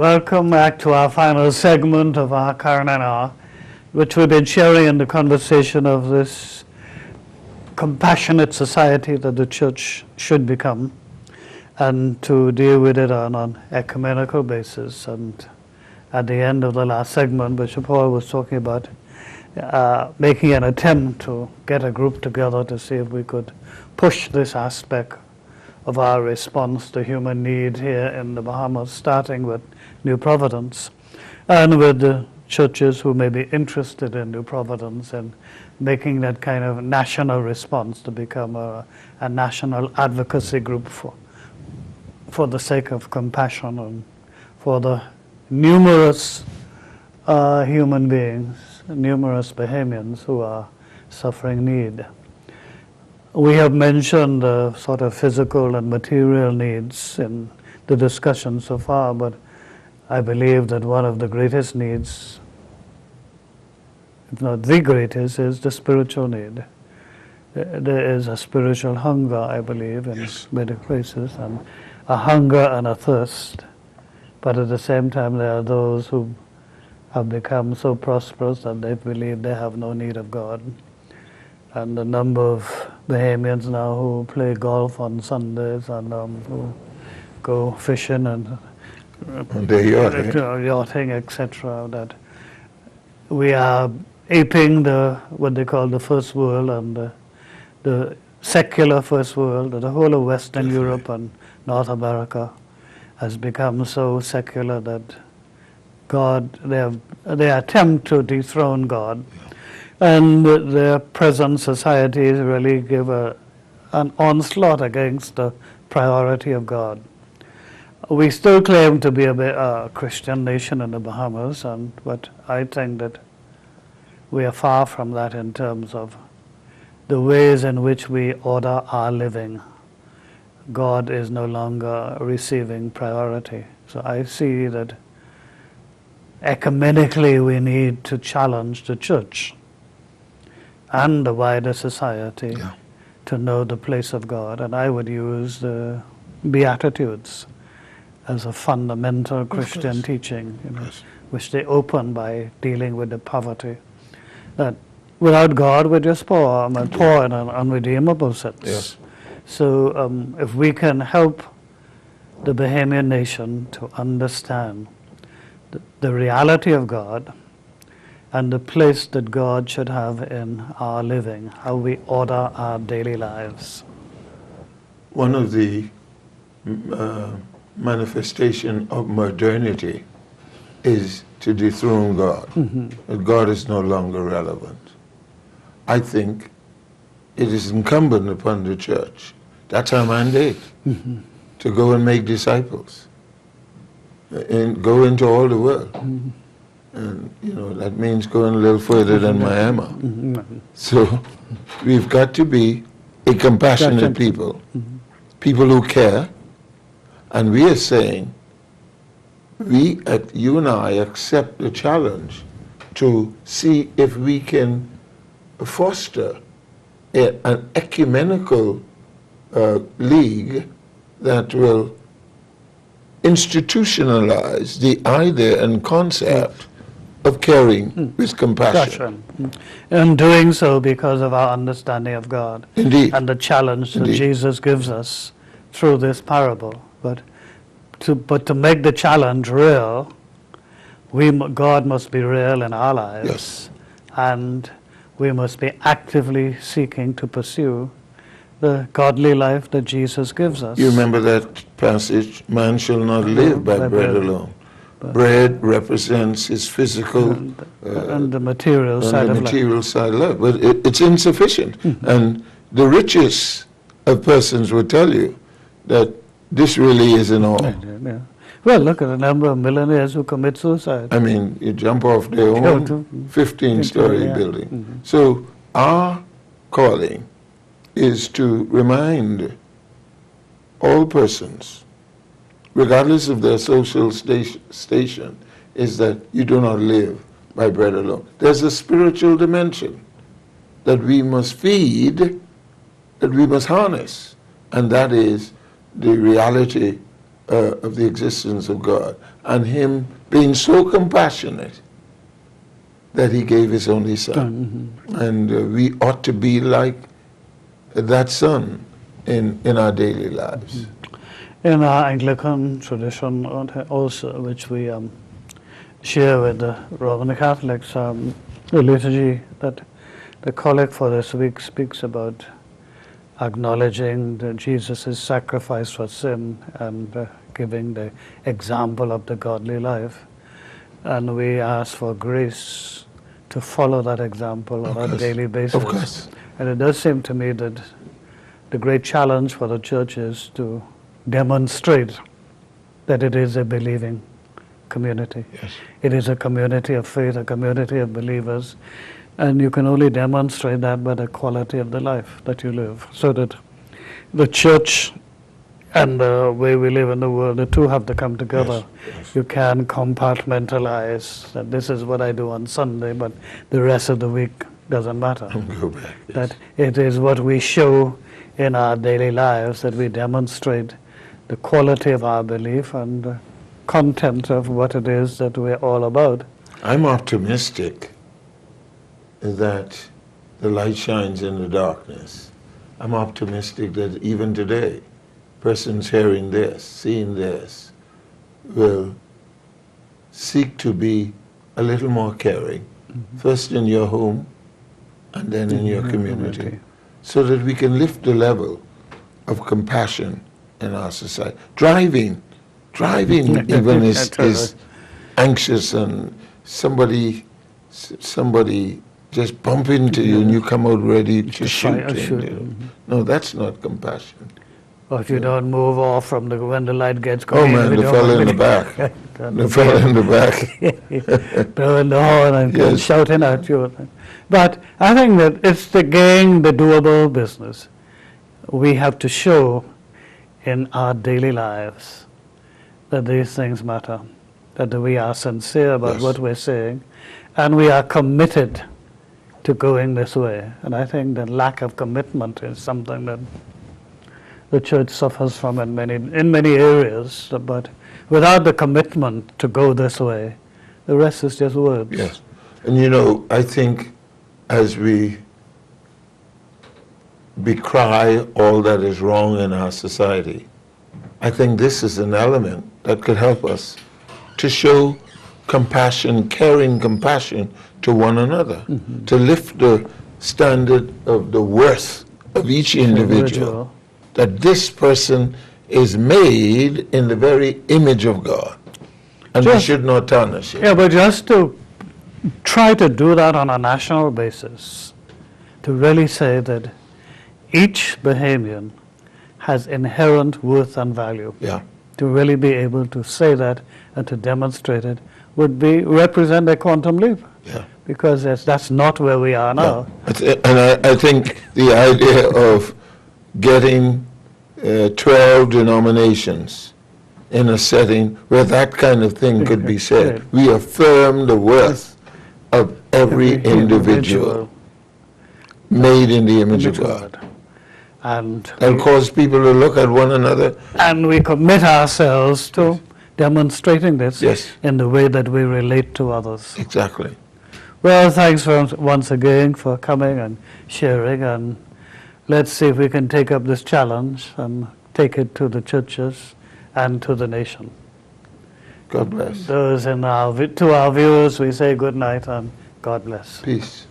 Welcome back to our final segment of our Carinine Aug, which we've been sharing in the conversation of this compassionate society that the church should become, and to deal with it on an ecumenical basis. And at the end of the last segment, Bishop Paul was talking about making an attempt to get a group together to see if we could push this aspect of our response to human need here in the Bahamas, starting with New Providence, and with the churches who may be interested in New Providence, and making that kind of national response to become a national advocacy group for the sake of compassion and for the numerous human beings, numerous Bahamians who are suffering need. We have mentioned the sort of physical and material needs in the discussion so far, but I believe that one of the greatest needs, if not the greatest, is the spiritual need. There is a spiritual hunger, I believe, in many places, and a hunger and a thirst. But at the same time, there are those who have become so prosperous that they believe they have no need of God. And the number of Bahamians now who play golf on Sundays and who go fishing and yachting, etc., that we are aping what they call the first world and the secular first world. The whole of Western Europe and North America has become so secular that they attempt to dethrone God. And their present societies really give an onslaught against the priority of God. We still claim to be a Christian nation in the Bahamas, but I think that we are far from that in terms of the ways in which we order our living. God is no longer receiving priority. So I see that ecumenically we need to challenge the church and the wider society to know the place of God. And I would use the Beatitudes as a fundamental Christian teaching, which they open by dealing with the poverty. That without God we're just poor, poor in an unredeemable sense. Yes. So if we can help the Bahamian nation to understand the reality of God and the place that God should have in our living, how we order our daily lives. One of the manifestation of modernity is to dethrone God. That God is no longer relevant. I think it is incumbent upon the church, that's our mandate, to go and make disciples, and go into all the world. And that means going a little further than Miami. So we've got to be a compassionate people, people who care, and we are saying, you and I accept the challenge to see if we can foster an ecumenical league that will institutionalize the idea and concept of caring with compassion. And doing so because of our understanding of God. Indeed. And the challenge that Jesus gives us through this parable. But to make the challenge real, God must be real in our lives. Yes. And we must be actively seeking to pursue the godly life that Jesus gives us. You remember that passage, man shall not live by bread alone. Bread represents his physical and the material side of life. But it's insufficient. And the richest of persons will tell you that this really isn't all. Well, look at the number of millionaires who commit suicide. I mean, you jump off their own 15-story building. So our calling is to remind all persons, regardless of their social station, is that you do not live by bread alone. There's a spiritual dimension that we must feed, that we must harness, and that is the reality of the existence of God, and him being so compassionate that he gave his only son. And we ought to be like that son in our daily lives. In our Anglican tradition also, which we share with the Roman Catholics, the liturgy, that the collect for this week speaks about acknowledging Jesus' sacrifice for sin and giving the example of the godly life. And we ask for grace to follow that example on a daily basis. Of course. And it does seem to me that the great challenge for the church is to demonstrate that it is a believing community. Yes. It is a community of faith, a community of believers, and you can only demonstrate that by the quality of the life that you live, so that the church and the way we live in the world, the two have to come together. Yes. You can compartmentalize that this is what I do on Sunday, but the rest of the week doesn't matter. Go back. Yes. That it is what we show in our daily lives, that we demonstrate the quality of our belief and the content of what it is that we're all about. I'm optimistic that the light shines in the darkness. I'm optimistic that even today, persons hearing this, seeing this, will seek to be a little more caring, first in your home and then in your community, so that we can lift the level of compassion in our society. Driving even is anxious, and somebody just bump into you and you come out ready to shoot. No, that's not compassion. Or if you don't move off from when the light gets going. Oh man, the fella in the back. The fella in the back. Blowing the horn and Yes. shouting at you. But I think that it's the doable business. We have to show in our daily lives that these things matter, that we are sincere about what we're saying, and we are committed to going this way. And I think the lack of commitment is something that the church suffers from in many areas, but without the commitment to go this way, the rest is just words. Yes. And I think as we decry all that is wrong in our society, I think this is an element that could help us to show compassion, caring compassion to one another, to lift the standard of the worth of each individual, that this person is made in the very image of God, and we should not tarnish it. Yeah, but just to try to do that on a national basis, to really say that each Bahamian has inherent worth and value. Yeah. To really be able to say that and to demonstrate it would represent a quantum leap. Yeah. Because that's not where we are now. Yeah. And I think the idea of getting 12 denominations in a setting where that kind of thing could be said, we affirm the worth of every individual made in the image of God. And cause people to look at one another. And we commit ourselves to demonstrating this in the way that we relate to others. Exactly. Well, thanks once again for coming and sharing, and let's see if we can take up this challenge and take it to the churches and to the nation. God bless. To our viewers, we say good night and God bless. Peace.